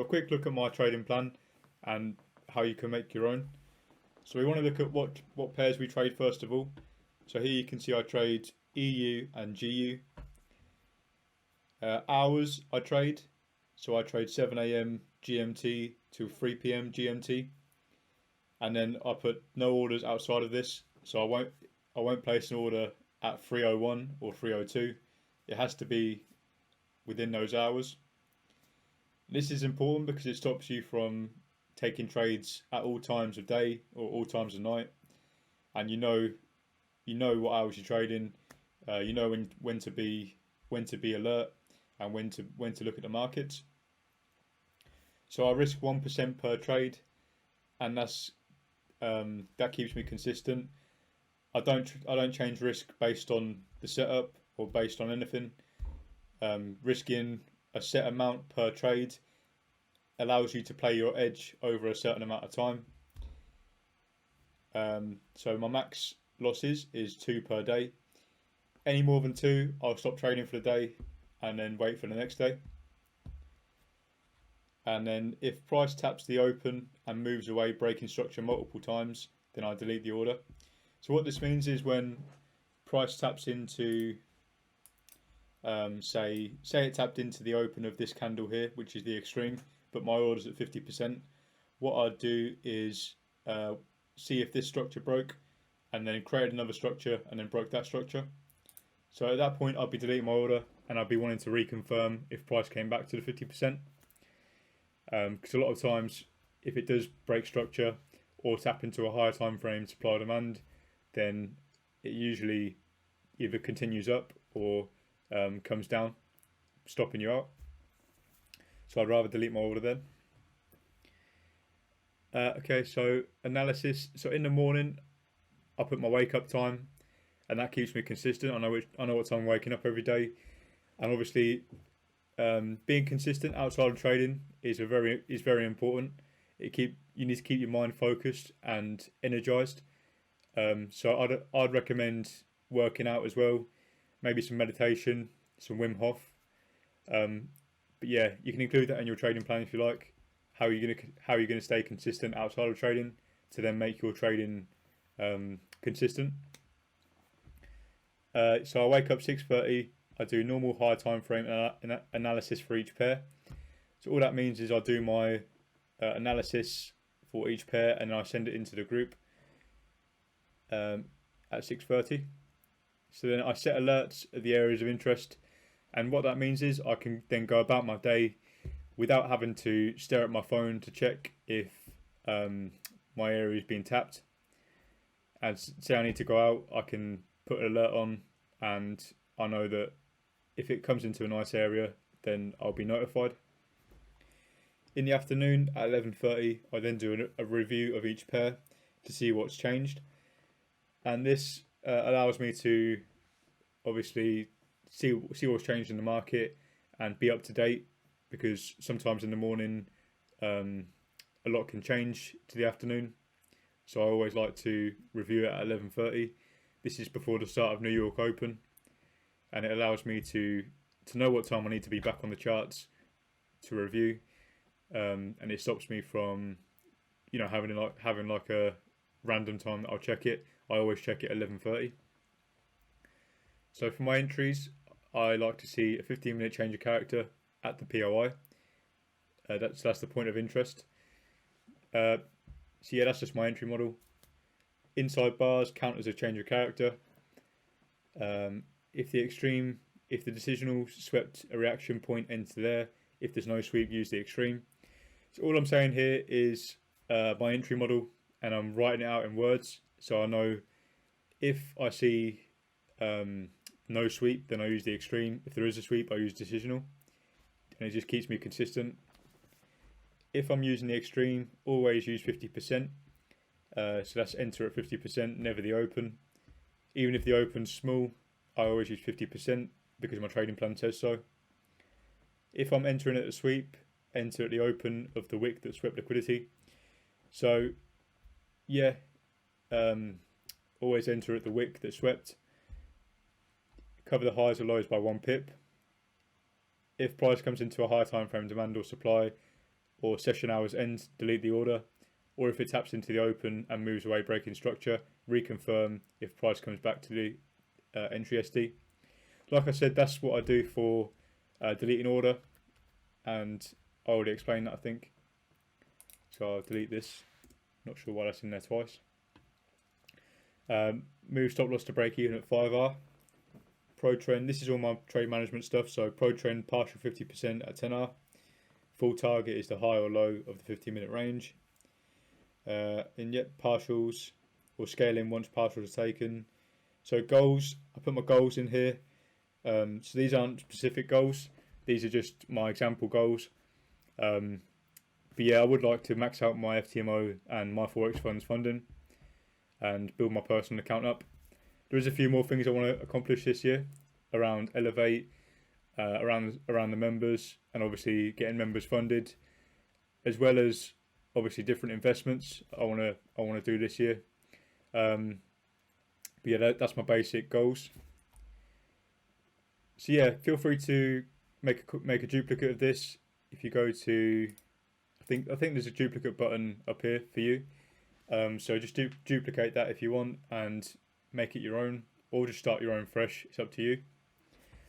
a quick look at my trading plan and how you can make your own. So we want to look at what pairs we trade first of all. So here you can see I trade EU and GU. Hours I trade. So I trade 7 a.m. GMT to 3 p.m. GMT. And then I put no orders outside of this. So I won't place an order at 3:01 or 3:02. It has to be within those hours. This is important because it stops you from taking trades at all times of day or all times of night, and you know what hours you're trading. You know when to be alert and when to look at the markets. So I risk 1% per trade, and that keeps me consistent. I don't change risk based on the setup or based on anything. Risking a set amount per trade allows you to play your edge over a certain amount of time. So my max losses is 2 per day. Any more than 2, I'll stop trading for the day and then wait for the next day. And then if price taps the open and moves away, breaking structure multiple times, then I delete the order. So what this means is when price taps into, say it tapped into the open of this candle here, which is the extreme, but my order's at 50%. What I'd do is see if this structure broke, and then create another structure, and then broke that structure. So at that point, I'd be deleting my order, and I'd be wanting to reconfirm if price came back to the 50%. Because a lot of times, if it does break structure or tap into a higher time frame supply demand, then it usually either continues up or comes down, stopping you out. So I'd rather delete my order then. Okay, so analysis. So in the morning, I put my wake up time, and that keeps me consistent. I know what time I'm waking up every day, and obviously, being consistent outside of trading is very important. You need to keep your mind focused and energized. So I'd recommend working out as well, maybe some meditation, some Wim Hof. But yeah, you can include that in your trading plan if you like. How are you gonna stay consistent outside of trading to then make your trading consistent? So I wake up 6:30. I do normal high time frame analysis for each pair. So all that means is I do my analysis for each pair, and then I send it into the group at 6:30. So then I set alerts at the areas of interest, and what that means is I can then go about my day without having to stare at my phone to check if my area is being tapped. And say I need to go out, I can put an alert on, and I know that if it comes into a nice area, then I'll be notified. In the afternoon at 11:30, I then do a review of each pair to see what's changed, and this allows me to obviously see what's changed in the market and be up to date, because sometimes in the morning a lot can change to the afternoon. So I always like to review it at 11:30. This is before the start of New York Open, and it allows me to know what time I need to be back on the charts to review, and it stops me from having like a random time that I'll check it. I always check it at 11:30. So for my entries, I like to see a 15-minute change of character at the POI. That's the point of interest. So yeah, that's just my entry model. Inside bars count as a change of character. If the decisional swept a reaction point into there, if there's no sweep, use the extreme. So all I'm saying here is my entry model, and I'm writing it out in words, so I know if I see no sweep, then I use the extreme. If there is a sweep, I use decisional, and it just keeps me consistent. If I'm using the extreme, always use 50%. So that's enter at 50%, never the open. Even if the open's small, I always use 50% because my trading plan says so. If I'm entering at the sweep, enter at the open of the wick that swept liquidity. So yeah, always enter at the wick that swept. Cover the highs or lows by 1 pip. If price comes into a high time frame demand or supply, or session hours end, delete the order, or if it taps into the open and moves away breaking structure, reconfirm if price comes back to the entry SD. Like I said, that's what I do for deleting order, and I already explained that, I think. So I'll delete this. Not sure why that's in there twice. Move stop loss to break even at 5R. Pro trend, this is all my trade management stuff. So pro trend, partial 50% at 10R. Full target is the high or low of the 15-minute range. And yet partials or scaling once partials are taken. So goals, I put my goals in here. So these aren't specific goals. These are just my example goals. But yeah, I would like to max out my FTMO and my Forex funds funding and build my personal account up. There is a few more things I want to accomplish this year around Elevate, around the members, and obviously getting members funded, as well as obviously different investments I want to do this year. But yeah, that's my basic goals. So yeah, feel free to make a duplicate of this. If you go to, I think there's a duplicate button up here for you. So just duplicate that if you want and make it your own, or just start your own fresh. It's up to you.